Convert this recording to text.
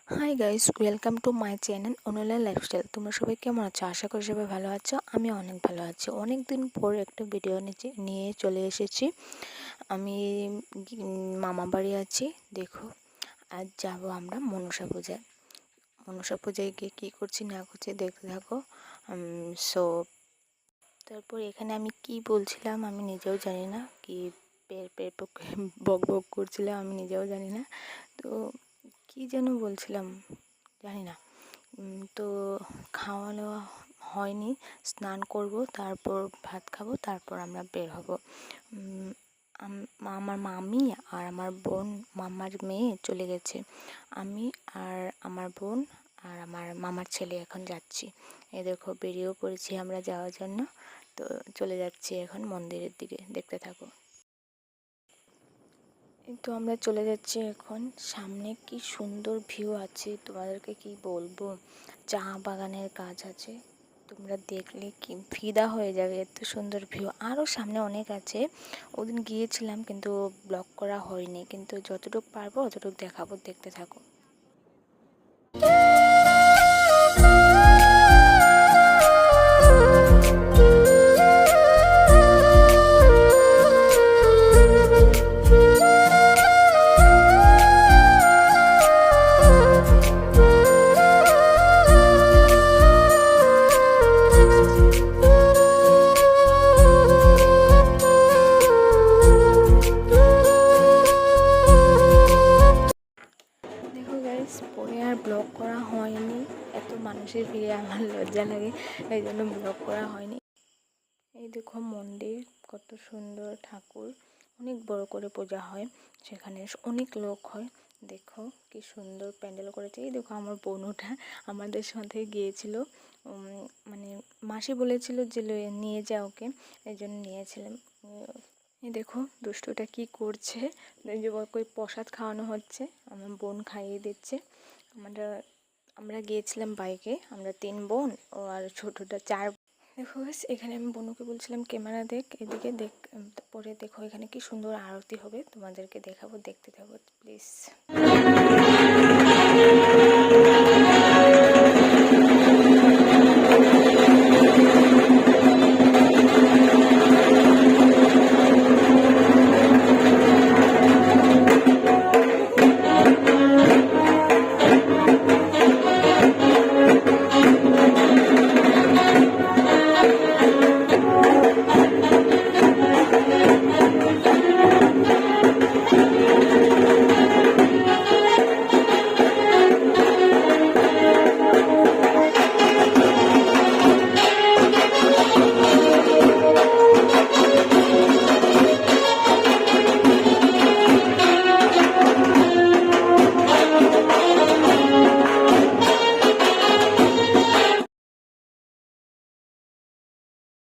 High guys, welcome to my channel Anula lifestyle. তোমরা সবাই কেমন আছো? আশা করি সবাই ভালো আছো। আমি অনেক ভালো আছি। অনেক দিন পর একটা ভিডিও নিয়ে চলে এসেছি। আমি মামা বাড়ি আছি। দেখো, আজ যাবো আমরা মনসা পূজায়। মনসা পূজায় গিয়ে কী করছি না করছি দেখতে থাকো। সো তারপর এখানে আমি কি বলছিলাম আমি নিজেও জানি না, কি বক বক করছিলাম আমি নিজেও জানি না। তো কি যেন বলছিলাম জানি না। তো খাওয়া দাওয়া হয়নি, স্নান করব, তারপর ভাত খাবো, তারপর আমরা বের হব। আমার মামি আর আমার বোন, মামার মেয়ে চলে গেছে। আমি আর আমার বোন আর আমার মামার ছেলে এখন যাচ্ছি। এই দেখো, বেরিয়েও পড়েছি আমরা যাওয়ার জন্য। তো চলে যাচ্ছি এখন মন্দিরের দিকে, দেখতে থাকো। তো আমরা চলে যাচ্ছি এখন। সামনে কি সুন্দর ভিউ আছে, তোমাদেরকে কি বলবো। চা বাগানের কাজ আছে, তোমরা দেখলে কি ফিদা হয়ে যাবে, এত সুন্দর ভিউ। আরও সামনে অনেক আছে। ওদিন গিয়েছিলাম কিন্তু ব্লগ করা হয়নি, কিন্তু যতটুকু পারবো অতটুকু দেখাবো, দেখতে থাকো। পরে আর ব্লগ করা হয়নি, এত মানুষের ভিড়ে আমার লজ্জা লাগে, এই জন্য ব্লগ করা হয়নি। এই দেখো মন্দির, কত সুন্দর ঠাকুর, অনেক বড় করে পূজা হয়, সেখানে অনেক লোক হয়। দেখো কি সুন্দর প্যান্ডেল করেছে। এই দেখো আমার বোনটা আমাদের সাথে গিয়েছিল, মানে মাসি বলেছিল যে নিয়ে যা ওকে, এই জন্য নিয়েছিলাম। এই দেখো দুষ্টুটা কি করছে, যে ওকে প্রসাদ খাওয়ানো হচ্ছে, আমার বোন খাইয়ে দিচ্ছে। আমরা গিয়েছিলাম বাইকে, আমরা 3 বোন ও আর ছোটটা 4। দেখো এখানে আমি বোনকে বলছিলাম ক্যামেরা দেখ, এদিকে দেখ। পরে দেখো এখানে কি সুন্দর আরতি হবে, তোমাদেরকে দেখাবো, দেখতে থাকো প্লিজ।